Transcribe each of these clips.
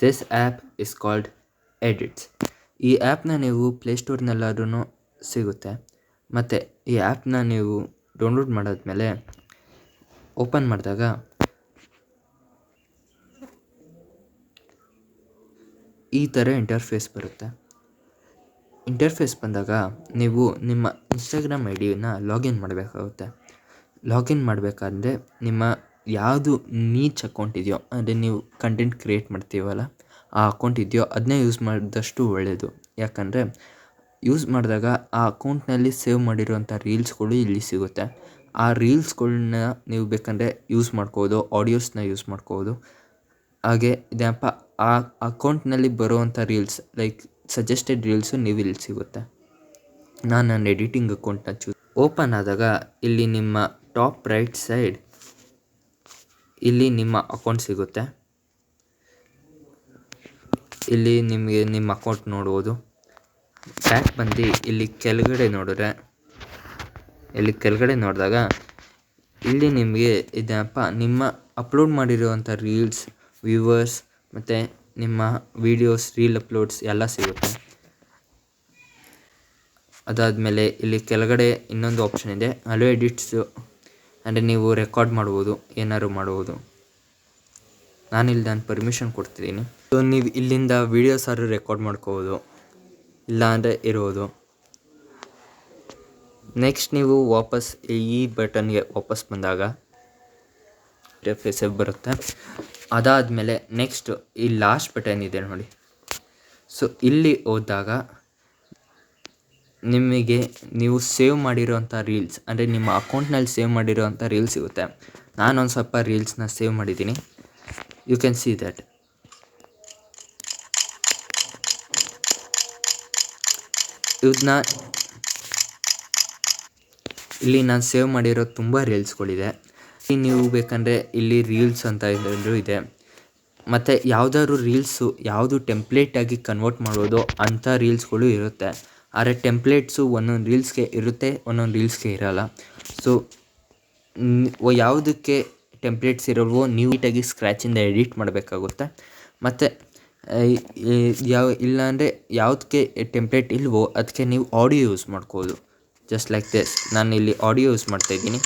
This app is called edits. ಈ ಆ್ಯಪ್ನ ನೀವು ಪ್ಲೇಸ್ಟೋರ್ನೆಲ್ಲಾದ್ರೂ ಸಿಗುತ್ತೆ. ಮತ್ತು ಈ ಆ್ಯಪ್ನ ನೀವು ಡೌನ್ಲೋಡ್ ಮಾಡಾದ್ಮೇಲೆ ಓಪನ್ ಮಾಡಿದಾಗ ಈ ಥರ ಇಂಟರ್ಫೇಸ್ ಬರುತ್ತೆ. ಇಂಟರ್ಫೇಸ್ ಬಂದಾಗ ನೀವು ನಿಮ್ಮ ಇನ್ಸ್ಟಾಗ್ರಾಮ್ ಐ ಡಿನ ಲಾಗಿನ್ ಮಾಡಬೇಕಾಗುತ್ತೆ. ಲಾಗಿನ್ ಮಾಡಬೇಕಾದ್ರೆ ನಿಮ್ಮ ಯಾವುದು ನೀಚ್ ಅಕೌಂಟ್ ಇದೆಯೋ, ಅಂದರೆ ನೀವು ಕಂಟೆಂಟ್ ಕ್ರಿಯೇಟ್ ಮಾಡ್ತೀವಲ್ಲ ಆ ಅಕೌಂಟ್ ಇದೆಯೋ ಅದನ್ನೇ ಯೂಸ್ ಮಾಡಿದಷ್ಟು ಒಳ್ಳೆಯದು. ಯಾಕಂದರೆ ಯೂಸ್ ಮಾಡಿದಾಗ ಆ ಅಕೌಂಟ್ನಲ್ಲಿ ಸೇವ್ ಮಾಡಿರೋಂಥ ರೀಲ್ಸ್ಗಳು ಇಲ್ಲಿ ಸಿಗುತ್ತೆ. ಆ ರೀಲ್ಸ್ಗಳನ್ನ ನೀವು ಬೇಕಂದರೆ ಯೂಸ್ ಮಾಡ್ಕೋಬೋದು, ಆಡಿಯೋಸ್ನ ಯೂಸ್ ಮಾಡ್ಕೋಬೋದು. ಹಾಗೆ ಇದೇನಪ್ಪ ಆ ಅಕೌಂಟ್ನಲ್ಲಿ ಬರುವಂಥ ರೀಲ್ಸ್ ಲೈಕ್ ಸಜೆಸ್ಟೆಡ್ ರೀಲ್ಸು ನೀವು ಇಲ್ಲಿ ಸಿಗುತ್ತೆ. ನಾನು ನನ್ನ ಎಡಿಟಿಂಗ್ ಅಕೌಂಟ್ನ ಓಪನ್ ಆದಾಗ ಇಲ್ಲಿ ನಿಮ್ಮ ಟಾಪ್ ರೈಟ್ ಸೈಡ್ ಇಲ್ಲಿ ನಿಮ್ಮ ಅಕೌಂಟ್ ಸಿಗುತ್ತೆ. ಇಲ್ಲಿ ನಿಮಗೆ ನಿಮ್ಮ ಅಕೌಂಟ್ ನೋಡ್ಬೋದು. ಬ್ಯಾಕ್ ಬಂದು ಇಲ್ಲಿ ಕೆಳಗಡೆ ನೋಡಿದ್ರೆ, ಇಲ್ಲಿ ಕೆಳಗಡೆ ನೋಡಿದಾಗ ಇಲ್ಲಿ ನಿಮಗೆ ಇದೇನಪ್ಪ ನಿಮ್ಮ ಅಪ್ಲೋಡ್ ಮಾಡಿರುವಂಥ ರೀಲ್ಸ್, ವ್ಯೂವರ್ಸ್ ಮತ್ತು ನಿಮ್ಮ ವೀಡಿಯೋಸ್, ರೀಲ್ ಅಪ್ಲೋಡ್ಸ್ ಎಲ್ಲ ಸಿಗುತ್ತೆ. ಅದಾದಮೇಲೆ ಇಲ್ಲಿ ಕೆಳಗಡೆ ಇನ್ನೊಂದು ಆಪ್ಷನ್ ಇದೆ, ಹಲೋ ಎಡಿಟ್ಸು. ಅಂದರೆ ನೀವು ರೆಕಾರ್ಡ್ ಮಾಡ್ಬೋದು, ಏನಾದ್ರು ಮಾಡ್ಬೋದು. ನಾನು ಪರ್ಮಿಷನ್ ಕೊಡ್ತಿದ್ದೀನಿ. ಸೊ ನೀವು ಇಲ್ಲಿಂದ ವೀಡಿಯೋಸ್ ಆದ್ರೂ ರೆಕಾರ್ಡ್ ಮಾಡ್ಕೋಬೋದು, ಇಲ್ಲಾಂದರೆ ಇರೋದು. ನೆಕ್ಸ್ಟ್ ನೀವು ವಾಪಸ್ ಈ ಬಟನ್ಗೆ ವಾಪಸ್ ಬಂದಾಗ ಇಂಟರ್ಫೇಸ್ ಬರುತ್ತೆ. ಅದಾದಮೇಲೆ ನೆಕ್ಸ್ಟ್ ಈ ಲಾಸ್ಟ್ ಬಟನ್ ಇದೆ ನೋಡಿ. ಸೊ ಇಲ್ಲಿ ಹೋದಾಗ ನಿಮಗೆ ನೀವು ಸೇವ್ ಮಾಡಿರೋಂಥ ರೀಲ್ಸ್, ಅಂದರೆ ನಿಮ್ಮ ಅಕೌಂಟ್ನಲ್ಲಿ ಸೇವ್ ಮಾಡಿರೋಂಥ ರೀಲ್ಸ್ ಸಿಗುತ್ತೆ. ನಾನೊಂದು ಸ್ವಲ್ಪ ರೀಲ್ಸ್ನ ಸೇವ್ ಮಾಡಿದ್ದೀನಿ. You can see that. ಇದನ್ನ ಇಲ್ಲಿ ನಾನು ಸೇವ್ ಮಾಡಿರೋ ತುಂಬ ರೀಲ್ಸ್ಗಳಿದೆ. ನೀವು ಬೇಕಂದರೆ ಇಲ್ಲಿ ರೀಲ್ಸ್ ಅಂತ ಇದೆ. ಮತ್ತು ಯಾವುದಾದ್ರು ರೀಲ್ಸು ಯಾವುದು ಟೆಂಪ್ಲೇಟಾಗಿ ಕನ್ವರ್ಟ್ ಮಾಡೋದು ಅಂಥ ರೀಲ್ಸ್ಗಳು ಇರುತ್ತೆ. ಆದರೆ ಟೆಂಪ್ಲೇಟ್ಸು ಒಂದೊಂದು ರೀಲ್ಸ್ಗೆ ಇರುತ್ತೆ, ಒಂದೊಂದು ರೀಲ್ಸ್ಗೆ ಇರೋಲ್ಲ. ಸೊ ಯಾವುದಕ್ಕೆ ಟೆಂಪ್ಲೇಟ್ಸ್ ಇರೋಲ್ವೋ ನೀವು ನೀಟಾಗಿ ಸ್ಕ್ರ್ಯಾಚಿಂದ ಎಡಿಟ್ ಮಾಡಬೇಕಾಗುತ್ತೆ. ಮತ್ತು ಇಲ್ಲಾಂದರೆ ಯಾವುದಕ್ಕೆ ಟೆಂಪ್ಲೇಟ್ ಇಲ್ವೋ ಅದಕ್ಕೆ ನೀವು ಆಡಿಯೋ ಯೂಸ್ ಮಾಡ್ಕೋಬೋದು. Just like this. ನಾನು ಇಲ್ಲಿ ಆಡಿಯೋ ಯೂಸ್ ಮಾಡ್ತಾಯಿದ್ದೀನಿ.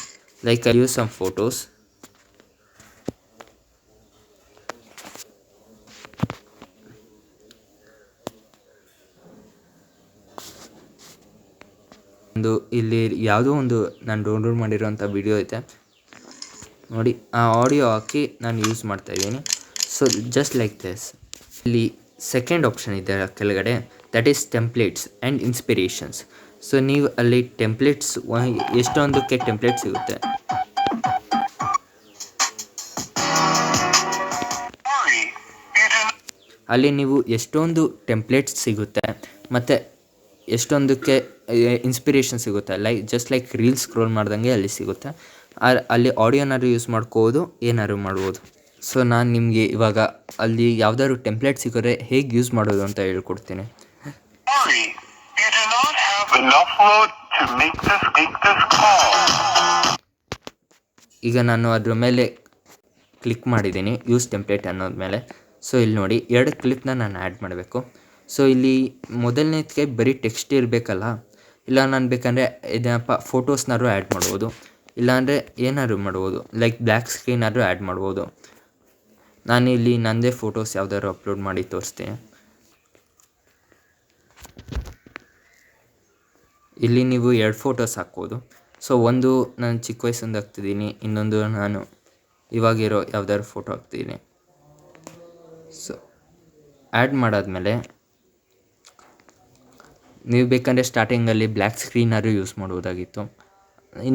Like I use some photos. ಇಲ್ಲಿ ಯಾವುದೋ ಒಂದು ನಾನು ಡೌನ್ಲೋಡ್ ಮಾಡಿರೋಂಥ ವಿಡಿಯೋ ಐತೆ ನೋಡಿ. ಆ ಆಡಿಯೋ ಹಾಕಿ ನಾನು ಯೂಸ್ ಮಾಡ್ತಾಯಿದ್ದೀನಿ. So just like this. ಇಲ್ಲಿ ಸೆಕೆಂಡ್ ಆಪ್ಷನ್ ಇದೆ ಕೆಳಗಡೆ, that is templates and inspirations. So ನೀವು ಅಲ್ಲಿ ಟೆಂಪ್ಲೇಟ್ಸ್ ಎಷ್ಟೊಂದಕ್ಕೆ ಟೆಂಪ್ಲೇಟ್ ಸಿಗುತ್ತೆ. ಅಲ್ಲಿ ನೀವು ಎಷ್ಟೊಂದು ಟೆಂಪ್ಲೇಟ್ಸ್ ಸಿಗುತ್ತೆ ಮತ್ತು ಎಷ್ಟೊಂದಕ್ಕೆ ಇನ್ಸ್ಪಿರೇಷನ್ ಸಿಗುತ್ತೆ. ಜಸ್ಟ್ ಲೈಕ್ ರೀಲ್ಸ್ ಸ್ಕ್ರೋಲ್ ಮಾಡ್ದಂಗೆ ಅಲ್ಲಿ ಸಿಗುತ್ತೆ. ಅಲ್ಲಿ ಆಡಿಯೋನಾದ್ರು ಯೂಸ್ ಮಾಡ್ಕೋಬೋದು, ಏನಾದ್ರು ಮಾಡ್ಬೋದು. ಸೊ ನಾನು ನಿಮಗೆ ಇವಾಗ ಅಲ್ಲಿ ಯಾವುದಾದ್ರು ಟೆಂಪ್ಲೇಟ್ ಸಿಕ್ಕರೆ ಹೇಗೆ ಯೂಸ್ ಮಾಡೋದು ಅಂತ ಹೇಳ್ಕೊಡ್ತೀನಿ. ಈಗ ನಾನು ಅದ್ರ ಮೇಲೆ ಕ್ಲಿಕ್ ಮಾಡಿದ್ದೀನಿ, ಯೂಸ್ ಟೆಂಪ್ಲೇಟ್ ಅನ್ನೋದ ಮೇಲೆ. ಸೊ ಇಲ್ಲಿ ನೋಡಿ 2 ಕ್ಲಿಪ್ನ ನಾನು ಆ್ಯಡ್ ಮಾಡಬೇಕು. ಸೊ ಇಲ್ಲಿ ಮೊದಲನೇದಕ್ಕೆ ಬರೀ ಟೆಕ್ಸ್ಟ್ ಇರಬೇಕಲ್ಲ, ಇಲ್ಲ ನಾನು ಬೇಕಂದರೆ ಇದೇನಪ್ಪ ಫೋಟೋಸ್ನಾದ್ರು ಆ್ಯಡ್ ಮಾಡ್ಬೋದು, ಇಲ್ಲಾಂದರೆ ಏನಾದ್ರು ಮಾಡ್ಬೋದು, ಲೈಕ್ ಬ್ಲ್ಯಾಕ್ ಸ್ಕ್ರೀನ್ ಆದರೂ ಆ್ಯಡ್ ಮಾಡ್ಬೋದು. ನಾನು ಇಲ್ಲಿ ನನ್ನದೇ ಫೋಟೋಸ್ ಯಾವ್ದಾದ್ರು ಅಪ್ಲೋಡ್ ಮಾಡಿ ತೋರಿಸ್ತೀನಿ. ಇಲ್ಲಿ ನೀವು 2 ಫೋಟೋಸ್ ಹಾಕ್ಬೋದು. ಸೊ ಒಂದು ನಾನು ಚಿಕ್ಕ ವಯಸ್ಸಿಂದ ಹಾಕ್ತಿದ್ದೀನಿ, ಇನ್ನೊಂದು ನಾನು ಇವಾಗಿರೋ ಯಾವ್ದಾದ್ರು ಫೋಟೋ ಹಾಕ್ತಿದ್ದೀನಿ. ಸೊ ಆ್ಯಡ್ ಮಾಡಾದ್ಮೇಲೆ ನೀವು ಬೇಕಂದರೆ ಸ್ಟಾರ್ಟಿಂಗಲ್ಲಿ ಬ್ಲ್ಯಾಕ್ ಸ್ಕ್ರೀನಾದ್ರು ಯೂಸ್ ಮಾಡ್ಬೋದಾಗಿತ್ತು.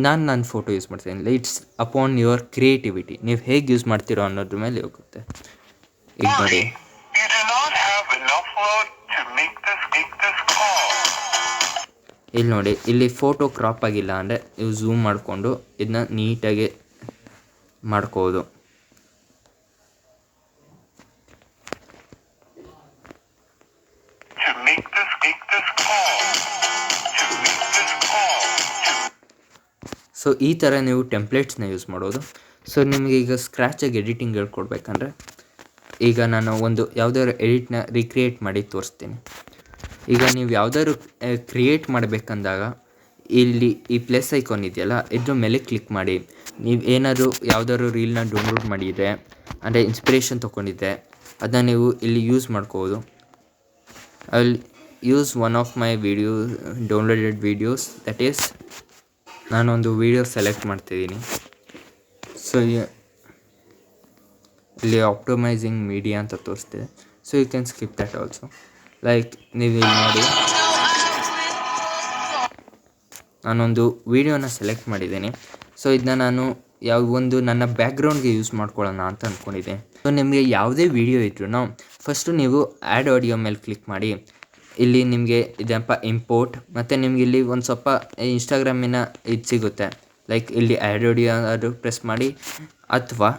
ನಾನು ನನ್ನ ಫೋಟೋ ಯೂಸ್ ಮಾಡ್ತೀನಿ. It's upon your creativity. ನೀವು ಹೇಗೆ ಯೂಸ್ ಮಾಡ್ತೀರೋ ಅನ್ನೋದ್ರ ಮೇಲೆ ಹೋಗುತ್ತೆ. ಈಗ ನೋಡಿ, ಇಲ್ಲಿ ನೋಡಿ, ಇಲ್ಲಿ ಫೋಟೋ ಕ್ರಾಪ್ ಆಗಿಲ್ಲ ಅಂದರೆ ನೀವು ಝೂಮ್ ಮಾಡಿಕೊಂಡು ಇದನ್ನ ನೀಟಾಗಿ ಮಾಡ್ಕೋಬೋದು. ಸೊ ಈ ಥರ ನೀವು ಟೆಂಪ್ಲೇಟ್ಸ್ನ ಯೂಸ್ ಮಾಡೋದು. ಸೊ ನಿಮಗೆ ಈಗ ಸ್ಕ್ರ್ಯಾಚಾಗಿ ಎಡಿಟಿಂಗ್ ಹೇಳ್ಕೊಡ್ಬೇಕಂದ್ರೆ ಈಗ ನಾನು ಒಂದು ಯಾವುದಾದ್ರು ಎಡಿಟ್ನ ರೀಕ್ರಿಯೇಟ್ ಮಾಡಿ ತೋರಿಸ್ತೀನಿ. ಈಗ ನೀವು ಯಾವುದಾದ್ರು ಕ್ರಿಯೇಟ್ ಮಾಡಬೇಕಂದಾಗ ಇಲ್ಲಿ ಈ ಪ್ಲಸ್ ಐಕಾನ್ ಇದೆಯಲ್ಲ, ಇದ್ರ ಮೇಲೆ ಕ್ಲಿಕ್ ಮಾಡಿ. ನೀವು ಏನಾದರೂ ಯಾವುದಾದ್ರು ರೀಲ್ನ ಡೌನ್ಲೋಡ್ ಮಾಡಿದರೆ, ಅಂದರೆ ಇನ್ಸ್ಪಿರೇಷನ್ ತೊಗೊಂಡಿದ್ದೆ, ಅದನ್ನ ನೀವು ಇಲ್ಲಿ ಯೂಸ್ ಮಾಡ್ಕೋಬೋದು. I will use one of my downloaded videos, that is ನಾನೊಂದು ವೀಡಿಯೋ ಸೆಲೆಕ್ಟ್ ಮಾಡ್ತಿದ್ದೀನಿ. ಸೊ ಇಲ್ಲಿ ಆಪ್ಟಮೈಸಿಂಗ್ ಮೀಡಿಯಾ ಅಂತ ತೋರಿಸ್ತಿದೆ. So you can skip that also. Like ನೀವು ಇಲ್ಲಿ ನೋಡಿ, ನಾನೊಂದು ವೀಡಿಯೋನ ಸೆಲೆಕ್ಟ್ ಮಾಡಿದ್ದೀನಿ. ಸೊ ಇದನ್ನ ನಾನು ಒಂದು ನನ್ನ ಬ್ಯಾಕ್ಗ್ರೌಂಡ್ಗೆ ಯೂಸ್ ಮಾಡ್ಕೊಳ್ಳೋಣ ಅಂತ ಅಂದ್ಕೊಂಡಿದ್ದೆ. ಸೊ ನಿಮಗೆ ಯಾವುದೇ ವೀಡಿಯೋ ಇದ್ರೂ ಫಸ್ಟು ನೀವು ಆ್ಯಡ್ ಆಡಿಯೋ ಮೇಲೆ ಕ್ಲಿಕ್ ಮಾಡಿ. ಇಲ್ಲಿ ನಿಮಗೆ ಇದಪ್ಪ ಇಂಪೋರ್ಟ್, ಮತ್ತು ನಿಮ್ಗೆ ಇಲ್ಲಿ ಒಂದು ಸ್ವಲ್ಪ ಇನ್ಸ್ಟಾಗ್ರಾಮಿನ ಇದು ಸಿಗುತ್ತೆ. ಲೈಕ್ ಇಲ್ಲಿ ಆ್ಯಡ್ ಆಡಿಯೋ ಅದು ಪ್ರೆಸ್ ಮಾಡಿ, ಅಥವಾ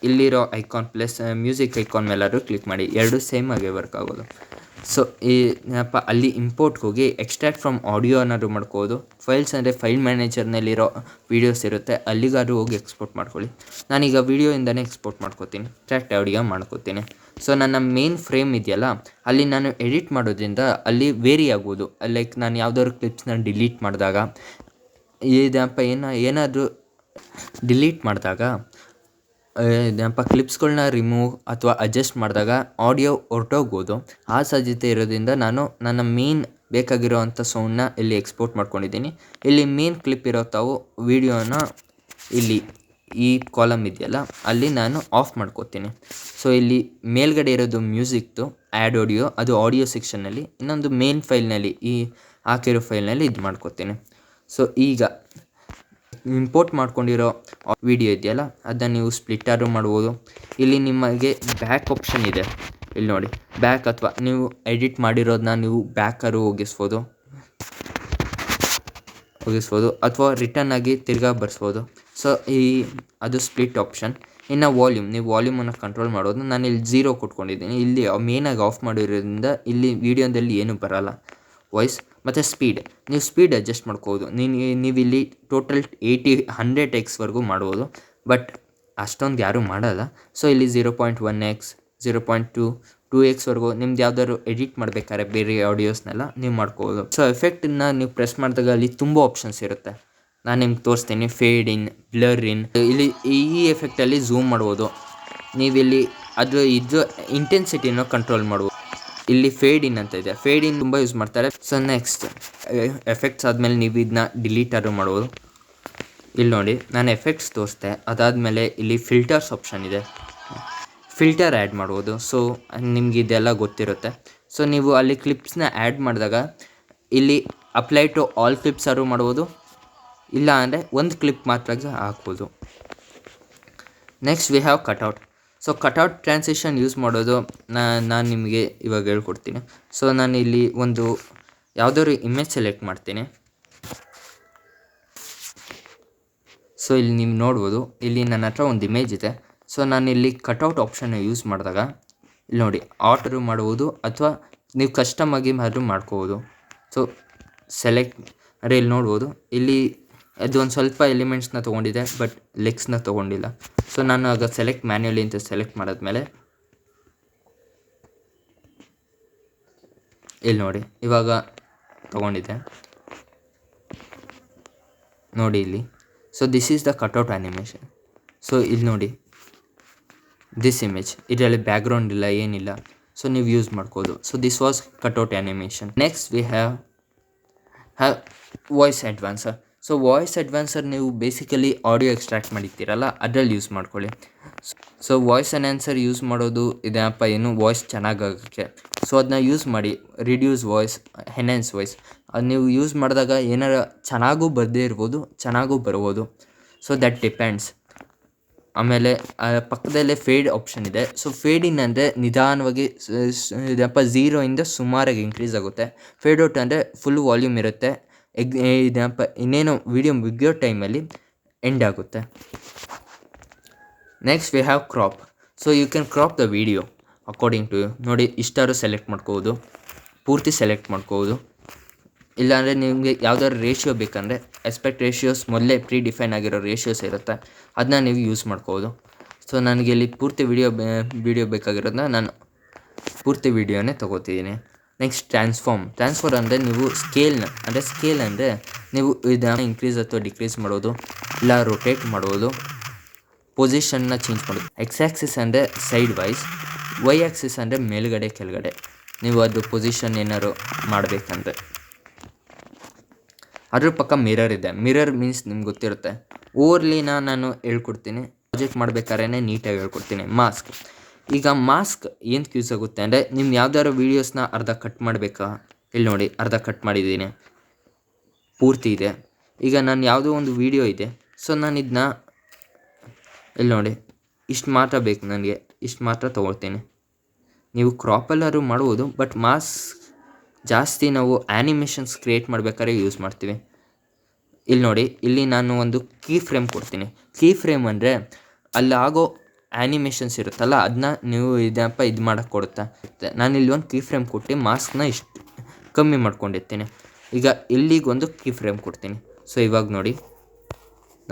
ಇಲ್ಲಿರೋ ಐಕಾನ್ ಪ್ಲಸ್ ಮ್ಯೂಸಿಕ್ ಐಕಾನ್ ಮೇಲಾದರೂ ಕ್ಲಿಕ್ ಮಾಡಿ. ಎರಡು ಸೇಮ್ ಆಗಿ ವರ್ಕ್ ಆಗೋದು. ಸೊ ಏನಪ್ಪ ಅಲ್ಲಿ ಇಂಪೋರ್ಟ್ಗೆ ಹೋಗಿ ಎಕ್ಸ್ಟ್ರಾಕ್ಟ್ ಫ್ರಮ್ ಆಡಿಯೋ ಅನ್ನೋದು ಮಾಡ್ಕೋಬೋದು. ಫೈಲ್ಸ್ ಅಂದರೆ ಫೈಲ್ ಮ್ಯಾನೇಜರ್ನಲ್ಲಿರೋ ವೀಡಿಯೋಸ್ ಇರುತ್ತೆ, ಅಲ್ಲಿಗಾದ್ರೂ ಹೋಗಿ ಎಕ್ಸ್ಪೋರ್ಟ್ ಮಾಡ್ಕೊಳ್ಳಿ. ನಾನೀಗ ವೀಡಿಯೋಯಿಂದನೇ ಎಕ್ಸ್ಪೋರ್ಟ್ ಮಾಡ್ಕೋತೀನಿ, ಎಕ್ಸ್ಟ್ರಾಕ್ಟ್ ಆಡಿಯೋ ಮಾಡ್ಕೋತೀನಿ. ಸೊ ನನ್ನ ಮೇನ್ ಫ್ರೇಮ್ ಇದೆಯಲ್ಲ, ಅಲ್ಲಿ ನಾನು ಎಡಿಟ್ ಮಾಡೋದ್ರಿಂದ ಅಲ್ಲಿ ವೇರಿ ಆಗ್ಬೋದು. ಲೈಕ್ ನಾನು ಯಾವುದಾದ್ರು ಕ್ಲಿಪ್ಸ್ನ ಡಿಲೀಟ್ ಮಾಡಿದಾಗ, ಇದಪ್ಪ ಏನಾದರೂ ಡಿಲೀಟ್ ಮಾಡಿದಾಗ ಏನಪ್ಪ ಕ್ಲಿಪ್ಸ್ಗಳನ್ನ ರಿಮೂವ್ ಅಥವಾ ಅಡ್ಜಸ್ಟ್ ಮಾಡಿದಾಗ ಆಡಿಯೋ ಹೊರಟೋಗ್ಬೋದು. ಆ ಸಾಧ್ಯತೆ ಇರೋದ್ರಿಂದ ನಾನು ನನ್ನ ಮೇನ್ ಬೇಕಾಗಿರೋವಂಥ ಸೌಂಡನ್ನ ಇಲ್ಲಿ ಎಕ್ಸ್ಪೋರ್ಟ್ ಮಾಡ್ಕೊಂಡಿದ್ದೀನಿ. ಇಲ್ಲಿ ಮೇನ್ ಕ್ಲಿಪ್ ಇರೋ ತಾವು ವೀಡಿಯೋನ ಇಲ್ಲಿ ಈ ಕಾಲಮ್ ಇದೆಯಲ್ಲ, ಅಲ್ಲಿ ನಾನು ಆಫ್ ಮಾಡ್ಕೋತೀನಿ. ಸೊ ಇಲ್ಲಿ ಮೇಲ್ಗಡೆ ಇರೋದು ಮ್ಯೂಸಿಕ್ದು ಆ್ಯಡ್ ಆಡಿಯೋ, ಅದು ಆಡಿಯೋ ಸೆಕ್ಷನ್ನಲ್ಲಿ. ಇನ್ನೊಂದು ಮೇನ್ ಫೈಲ್ನಲ್ಲಿ ಈ ಹಾಕಿರೋ ಫೈಲ್ನಲ್ಲಿ ಇದು ಮಾಡ್ಕೋತೀನಿ. ಸೊ ಈಗ ಇಂಪೋರ್ಟ್ ಮಾಡ್ಕೊಂಡಿರೋ ವೀಡಿಯೋ ಇದೆಯಲ್ಲ, ಅದನ್ನು ನೀವು ಸ್ಪ್ಲಿಟ್ಟಾರು ಮಾಡ್ಬೋದು. ಇಲ್ಲಿ ನಿಮಗೆ ಬ್ಯಾಕ್ ಆಪ್ಷನ್ ಇದೆ, ಇಲ್ಲಿ ನೋಡಿ ಬ್ಯಾಕ್, ಅಥವಾ ನೀವು ಎಡಿಟ್ ಮಾಡಿರೋದನ್ನ ನೀವು ಬ್ಯಾಕಾರು ಹೋಗಿಸ್ಬೋದು, ಅಥವಾ ರಿಟರ್ನ್ ಆಗಿ ತಿರ್ಗಾ ಬರ್ಸ್ಬೋದು. ಸೊ ಅದು ಸ್ಪ್ಲಿಟ್ ಆಪ್ಷನ್. ಇನ್ನು ವಾಲ್ಯೂಮ್, ನೀವು ವಾಲ್ಯೂಮನ್ನು ಕಂಟ್ರೋಲ್ ಮಾಡೋದು. ನಾನು ಇಲ್ಲಿ 0 ಕೊಟ್ಕೊಂಡಿದ್ದೀನಿ. ಇಲ್ಲಿ ಮೇನಾಗಿ ಆಫ್ ಮಾಡಿರೋದ್ರಿಂದ ಇಲ್ಲಿ ವೀಡಿಯೋದಲ್ಲಿ ಏನೂ ಬರೋಲ್ಲ. ವಾಯ್ಸ್ ಮತ್ತು ಸ್ಪೀಡ್, ನೀವು ಸ್ಪೀಡ್ ಅಡ್ಜಸ್ಟ್ ಮಾಡ್ಕೋಬೋದು. ನೀವಿಲ್ಲಿ ಟೋಟಲ್ 100x ಮಾಡ್ಬೋದು, ಬಟ್ ಅಷ್ಟೊಂದು ಯಾರೂ ಮಾಡೋಲ್ಲ. ಸೊ ಇಲ್ಲಿ 0.1x, 0.2x ನಿಮ್ದು ಯಾವ್ದಾದ್ರು ಎಡಿಟ್ ಮಾಡಬೇಕಾದ್ರೆ ಬೇರೆ ಆಡಿಯೋಸ್ನೆಲ್ಲ ನೀವು ಮಾಡ್ಕೋಬೋದು. ಸೊ ಎಫೆಕ್ಟನ್ನ ನೀವು ಪ್ರೆಸ್ ಮಾಡಿದಾಗ ಅಲ್ಲಿ ತುಂಬ ಆಪ್ಷನ್ಸ್ ಇರುತ್ತೆ. ನಾನು ನಿಮ್ಗೆ ತೋರಿಸ್ತೀನಿ. ಫೇಡ್ ಇನ್, ಬ್ಲರ್ ಇನ್, ಇಲ್ಲಿ ಈ ಎಫೆಕ್ಟಲ್ಲಿ ಝೂಮ್ ಮಾಡ್ಬೋದು. ನೀವಿಲ್ಲಿ ಇದು ಇಂಟೆನ್ಸಿಟಿನ ಕಂಟ್ರೋಲ್ ಮಾಡ್ಬೋದು. ಇಲ್ಲಿ ಫೇಡ್ ಇನ್ ಅಂತ ಇದೆ, ಫೇಡ್ ಇನ್ ತುಂಬ ಯೂಸ್ ಮಾಡ್ತಾರೆ. ಸೊ ನೆಕ್ಸ್ಟ್ ಎಫೆಕ್ಟ್ಸ್ ಆದಮೇಲೆ ನೀವು ಇದನ್ನ ಡಿಲೀಟಾರು ಮಾಡ್ಬೋದು. ಇಲ್ಲಿ ನೋಡಿ ನಾನು ಎಫೆಕ್ಟ್ಸ್ ತೋರಿಸ್ದೆ, ಅದಾದಮೇಲೆ ಇಲ್ಲಿ ಫಿಲ್ಟರ್ಸ್ ಆಪ್ಷನ್ ಇದೆ, ಫಿಲ್ಟರ್ ಆ್ಯಡ್ ಮಾಡ್ಬೋದು. ಸೊ ನಿಮ್ಗೆ ಇದೆಲ್ಲ ಗೊತ್ತಿರುತ್ತೆ. ಸೊ ನೀವು ಅಲ್ಲಿ ಕ್ಲಿಪ್ಸ್ನ ಆ್ಯಡ್ ಮಾಡಿದಾಗ ಇಲ್ಲಿ ಅಪ್ಲೈ ಟು ಆಲ್ ಕ್ಲಿಪ್ಸಾರು ಮಾಡ್ಬೋದು, ಇಲ್ಲ ಅಂದರೆ ಒಂದು ಕ್ಲಿಪ್ ಮಾತ್ರ ಹಾಕ್ಬೋದು. Next we have cutout. So cutout transition use ಮಾಡೋದು ನಾನು ನಿಮಗೆ ಇವಾಗ ಹೇಳ್ಕೊಡ್ತೀನಿ. ಸೊ ನಾನು ಇಲ್ಲಿ ಒಂದು ಯಾವುದಾದ್ರು ಇಮೇಜ್ ಸೆಲೆಕ್ಟ್ ಮಾಡ್ತೀನಿ. ಸೊ ಇಲ್ಲಿ ನೀವು ನೋಡ್ಬೋದು, ಇಲ್ಲಿ ನನ್ನ ಹತ್ರ ಒಂದು ಇಮೇಜ್ ಇದೆ. ಸೊ ನಾನು ಇಲ್ಲಿ ಕಟ್ಔಟ್ ಆಪ್ಷನ್ನ ಯೂಸ್ ಮಾಡಿದಾಗ ಇಲ್ಲಿ ನೋಡಿ ಆರ್ಡರು ಮಾಡ್ಬೋದು, ಅಥವಾ ನೀವು ಕಸ್ಟಮ್ ಆಗಿ ಮಾಡ್ಕೋಬೋದು. ಸೊ ಸೆಲೆಕ್ಟ್ ಅಂದರೆ ಇಲ್ಲಿ ನೋಡ್ಬೋದು, ಇಲ್ಲಿ ಅದು ಒಂದು ಸ್ವಲ್ಪ ಎಲಿಮೆಂಟ್ಸ್ನ ತೊಗೊಂಡಿದೆ, ಬಟ್ ಲೆಗ್ಸ್ನ ತೊಗೊಂಡಿಲ್ಲ. ಸೊ ನಾನು ಆಗ ಸೆಲೆಕ್ಟ್ ಮ್ಯಾನ್ಯುಯಲಿ ಅಂತ ಸೆಲೆಕ್ಟ್ ಮಾಡಿದ್ಮೇಲೆ ಇಲ್ಲಿ ನೋಡಿ ಇವಾಗ ತೊಗೊಂಡಿದ್ದೆ ನೋಡಿ ಇಲ್ಲಿ. So this is the cutout animation. So ಇಲ್ಲಿ ನೋಡಿ ದಿಸ್ ಇಮೇಜ್, ಇದರಲ್ಲಿ ಬ್ಯಾಕ್ಗ್ರೌಂಡ್ ಇಲ್ಲ, ಏನಿಲ್ಲ. ಸೊ ನೀವು ಯೂಸ್ ಮಾಡ್ಕೋದು. So this was cutout animation. Next we have voice enhancer. So voice enhancer ನೀವು ಬೇಸಿಕಲಿ ಆಡಿಯೋ ಎಕ್ಸ್ಟ್ರಾಕ್ಟ್ ಮಾಡಿರ್ತೀರಲ್ಲ, ಅದರಲ್ಲಿ ಯೂಸ್ ಮಾಡ್ಕೊಳ್ಳಿ. ಸೊ ವಾಯ್ಸ್ ಎನ್ಹಾನ್ಸರ್ ಯೂಸ್ ಮಾಡೋದು ಇದೆಯಪ್ಪ, ಏನು ವಾಯ್ಸ್ ಚೆನ್ನಾಗಾಗೋಕ್ಕೆ. ಸೊ ಅದನ್ನ ಯೂಸ್ ಮಾಡಿ. ರಿಡ್ಯೂಸ್ ವಾಯ್ಸ್, ಎನ್ಹಾನ್ಸ್ ವಾಯ್ಸ್, ಅದು ನೀವು ಯೂಸ್ ಮಾಡಿದಾಗ ಏನಾರ ಚೆನ್ನಾಗೂ ಬರದೇ ಇರ್ಬೋದು, ಚೆನ್ನಾಗೂ ಬರ್ಬೋದು. So that depends. ಆಮೇಲೆ ಪಕ್ಕದಲ್ಲೇ ಫೇಡ್ ಆಪ್ಷನ್ ಇದೆ. ಸೊ ಫೇಡ್ ಇನ್ ಅಂದರೆ ನಿಧಾನವಾಗಿ ಇದಪ್ಪ 0 ಸುಮಾರಾಗಿ ಇನ್ಕ್ರೀಸ್ ಆಗುತ್ತೆ. ಫೇಡ್ ಔಟ್ ಅಂದರೆ ಫುಲ್ ವಾಲ್ಯೂಮ್ ಇರುತ್ತೆ. ಇದಪ್ಪ ಇನ್ನೇನು ವೀಡಿಯೋ ಮುಗಿಯೋ ಟೈಮಲ್ಲಿ ಎಂಡ್ ಆಗುತ್ತೆ. Next we have crop. So you can crop the video according to you. ನೋಡಿ ಇಷ್ಟಾರು ಸೆಲೆಕ್ಟ್ ಮಾಡ್ಕೋಬೋದು, ಪೂರ್ತಿ ಸೆಲೆಕ್ಟ್ ಮಾಡ್ಕೋಬೋದು. ಇಲ್ಲಾಂದರೆ ನಿಮಗೆ ಯಾವ್ದಾದ್ರು ರೇಷಿಯೋ ಬೇಕಂದರೆ ಎಸ್ಪೆಕ್ಟ್ ರೇಷಿಯೋಸ್ ಮೊದಲೇ ಪ್ರೀ ಡಿಫೈನ್ ಆಗಿರೋ ರೇಷಿಯೋಸ್ ಇರುತ್ತೆ, ಅದನ್ನ ನೀವು ಯೂಸ್ ಮಾಡ್ಕೋಬೋದು. ಸೊ ನನಗೆ ಇಲ್ಲಿ ಪೂರ್ತಿ ವಿಡಿಯೋ ಬೇಕಾಗಿರೋದನ್ನ ನಾನು ಪೂರ್ತಿ ವಿಡಿಯೋನೇ ತೊಗೋತಿದ್ದೀನಿ. ನೆಕ್ಸ್ಟ್ ಟ್ರಾನ್ಸ್ಫಾರ್ಮ್ ಅಂದರೆ ನೀವು ಸ್ಕೇಲ್ ಅಂದರೆ ನೀವು ಇದನ್ನು ಇನ್ಕ್ರೀಸ್ ಅಥವಾ ಡಿಕ್ರೀಸ್ ಮಾಡೋದು, ಇಲ್ಲ ರೊಟೇಟ್ ಮಾಡೋದು, ಪೊಸಿಷನ್ನ ಚೇಂಜ್ ಮಾಡೋದು. ಎಕ್ಸ್ ಆ್ಯಕ್ಸಿಸ್ ಅಂದರೆ ಸೈಡ್ ವೈಸ್, ವೈ ಆ್ಯಕ್ಸಿಸ್ ಅಂದರೆ ಮೇಲ್ಗಡೆ ಕೆಳಗಡೆ ನೀವು ಅದು ಪೊಸಿಷನ್ ಏನಾದ್ರು ಮಾಡಬೇಕಂದ್ರೆ. ಅದ್ರ ಪಕ್ಕ ಮಿರರ್ ಇದೆ. ಮಿರರ್ ಮೀನ್ಸ್ ನಿಮ್ಗೆ ಗೊತ್ತಿರುತ್ತೆ. ಓವರ್ಲಿನ ನಾನು ಹೇಳ್ಕೊಡ್ತೀನಿ, ಪ್ರಾಜೆಕ್ಟ್ ಮಾಡ್ಬೇಕಾದ್ರೆ ನೀಟಾಗಿ ಹೇಳ್ಕೊಡ್ತೀನಿ. ಈಗ ಮಾಸ್ಕ್ ಏನಕ್ಕೆ ಯೂಸ್ ಆಗುತ್ತೆ ಅಂದರೆ ನಿಮ್ಮ ಯಾವ್ದಾದ್ರು ವೀಡಿಯೋಸ್ನ ಅರ್ಧ ಕಟ್ ಮಾಡಬೇಕಾ, ಇಲ್ಲಿ ನೋಡಿ ಅರ್ಧ ಕಟ್ ಮಾಡಿದ್ದೀನಿ, ಪೂರ್ತಿ ಇದೆ. ಈಗ ನಾನು ಯಾವುದೋ ಒಂದು ವೀಡಿಯೋ ಇದೆ, ಸೊ ನಾನು ಇದನ್ನ ಇಲ್ಲಿ ನೋಡಿ ಇಷ್ಟು ಮಾತ್ರ ಬೇಕು ನನಗೆ, ಇಷ್ಟು ಮಾತ್ರ ತೊಗೊಳ್ತೀನಿ. ನೀವು ಕ್ರಾಪಲ್ಲಾದ್ರು ಮಾಡ್ಬೋದು, ಬಟ್ ಜಾಸ್ತಿ ನಾವು ಆ್ಯನಿಮೇಷನ್ಸ್ ಕ್ರಿಯೇಟ್ ಮಾಡ್ಬೇಕಾದ್ರೆ ಯೂಸ್ ಮಾಡ್ತೀವಿ. ಇಲ್ಲಿ ನೋಡಿ, ಇಲ್ಲಿ ನಾನು ಒಂದು ಕೀ ಫ್ರೇಮ್ ಕೊಡ್ತೀನಿ. ಕೀ ಫ್ರೇಮ್ ಅಂದರೆ ಅಲ್ಲಾಗೋ ಆ್ಯನಿಮೇಷನ್ಸ್ ಇರುತ್ತಲ್ಲ, ಅದನ್ನ ನೀವು ಇದು ಮಾಡೋಕ್ಕೆ ಕೊಡುತ್ತೆ. ನಾನು ಇಲ್ಲಿ ಒಂದು ಕೀ ಫ್ರೇಮ್ ಕೊಟ್ಟು ಮಾಸ್ಕ್ನ ಇಷ್ಟು ಕಮ್ಮಿ ಮಾಡ್ಕೊಂಡಿರ್ತೀನಿ. ಈಗ ಇಲ್ಲಿಗೊಂದು ಕೀ ಫ್ರೇಮ್ ಕೊಡ್ತೀನಿ. ಸೊ ಇವಾಗ ನೋಡಿ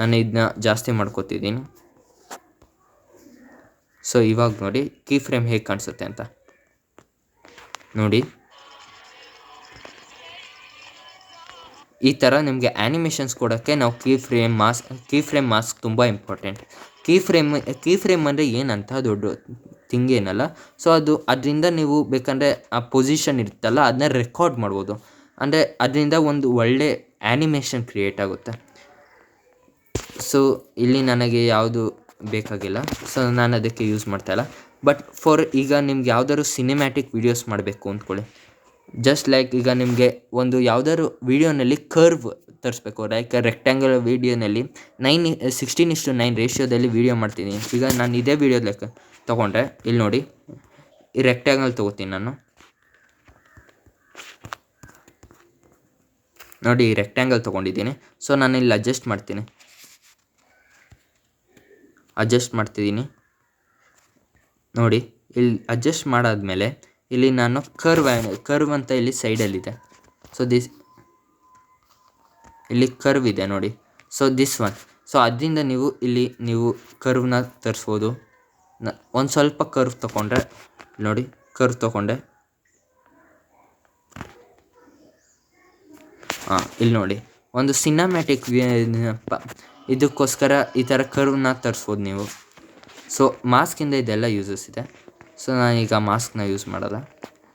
ನಾನು ಇದನ್ನ ಜಾಸ್ತಿ ಮಾಡ್ಕೊತಿದ್ದೀನಿ. ಸೊ ಇವಾಗ ನೋಡಿ ಕೀ ಫ್ರೇಮ್ ಹೇಗೆ ಕಾಣಿಸುತ್ತೆ ಅಂತ ನೋಡಿ. ಈ ಥರ ನಿಮಗೆ ಆ್ಯನಿಮೇಷನ್ಸ್ ಕೊಡೋಕ್ಕೆ ನಾವು ಕೀ ಫ್ರೇಮ್ ಮಾಸ್ಕ್ ತುಂಬ ಇಂಪಾರ್ಟೆಂಟ್. ಕೀ ಫ್ರೇಮ್ ಅಂದರೆ ಏನಂತ ದೊಡ್ಡ ಥಿಂಗ್ ಏನಲ್ಲ. ಸೊ ಅದರಿಂದ ನೀವು ಬೇಕಂದರೆ ಆ ಪೊಸಿಷನ್ ಇರುತ್ತಲ್ಲ ಅದನ್ನ ರೆಕಾರ್ಡ್ ಮಾಡ್ಬೋದು. ಅಂದರೆ ಅದರಿಂದ ಒಂದು ಒಳ್ಳೆ ಆ್ಯನಿಮೇಷನ್ ಕ್ರಿಯೇಟ್ ಆಗುತ್ತೆ. ಸೊ ಇಲ್ಲಿ ನನಗೆ ಯಾವುದು ಬೇಕಾಗಿಲ್ಲ, ಸೊ ನಾನು ಅದಕ್ಕೆ ಯೂಸ್ ಮಾಡ್ತಾಯಿಲ್ಲ. ಬಟ್ ಈಗ ನಿಮ್ಗೆ ಯಾವ್ದಾದ್ರು ಸಿನಿಮ್ಯಾಟಿಕ್ ವೀಡಿಯೋಸ್ ಮಾಡಬೇಕು ಅಂದ್ಕೊಳ್ಳಿ. ಜಸ್ಟ್ ಲೈಕ್ ಈಗ ನಿಮಗೆ ಒಂದು ಯಾವ್ದಾದ್ರು ವೀಡಿಯೋನಲ್ಲಿ ಕರ್ವ್ ತರಿಸ್ಬೇಕು, ಲೈಕ್ ರೆಕ್ಟ್ಯಾಂಗಲ್ ವೀಡಿಯೋನಲ್ಲಿ 16:9 ರೇಷಿಯೋದಲ್ಲಿ ವೀಡಿಯೋ ಮಾಡ್ತಿದ್ದೀನಿ. ಈಗ ನಾನು ಇದೇ ವೀಡಿಯೋ ಲೆಕ್ಕ ತೊಗೊಂಡ್ರೆ ಇಲ್ಲಿ ನೋಡಿ, ಈ ರೆಕ್ಟ್ಯಾಂಗಲ್ ತೊಗೋತೀನಿ ನಾನು. ನೋಡಿ ಈ ರೆಕ್ಟ್ಯಾಂಗಲ್ ತೊಗೊಂಡಿದ್ದೀನಿ. ಸೊ ನಾನು ಇಲ್ಲಿ ಅಡ್ಜಸ್ಟ್ ಮಾಡ್ತಿದ್ದೀನಿ. ನೋಡಿ ಇಲ್ಲಿ ಅಡ್ಜಸ್ಟ್ ಮಾಡಾದ್ಮೇಲೆ ಇಲ್ಲಿ ನಾನು ಕರ್ವ್ ಅಂತ ಇಲ್ಲಿ ಸೈಡಲ್ಲಿದೆ. ಸೊ ಇಲ್ಲಿ ಕರ್ವ್ ಇದೆ ನೋಡಿ. So this one. ಸೊ ಅದರಿಂದ ನೀವು ಕರ್ವ್ನ ತರಿಸ್ಬೋದು. ಒಂದು ಸ್ವಲ್ಪ ಕರ್ವ್ ತೊಗೊಂಡ್ರೆ ನೋಡಿ, ಕರ್ವ್ ತೊಗೊಂಡೆ. ಇಲ್ಲಿ ನೋಡಿ ಒಂದು ಸಿನಿಮ್ಯಾಟಿಕ್ ಇದಕ್ಕೋಸ್ಕರ ಈ ಥರ ಕರ್ವ್ನ ತರಿಸ್ಬೋದು ನೀವು. ಸೊ ಮಾಸ್ಕಿಂದ ಇದೆಲ್ಲ ಯೂಸಸ್ ಇದೆ. ಸೊ ನಾನೀಗ ಮಾಸ್ಕ್ನ ಯೂಸ್ ಮಾಡಲ್ಲ.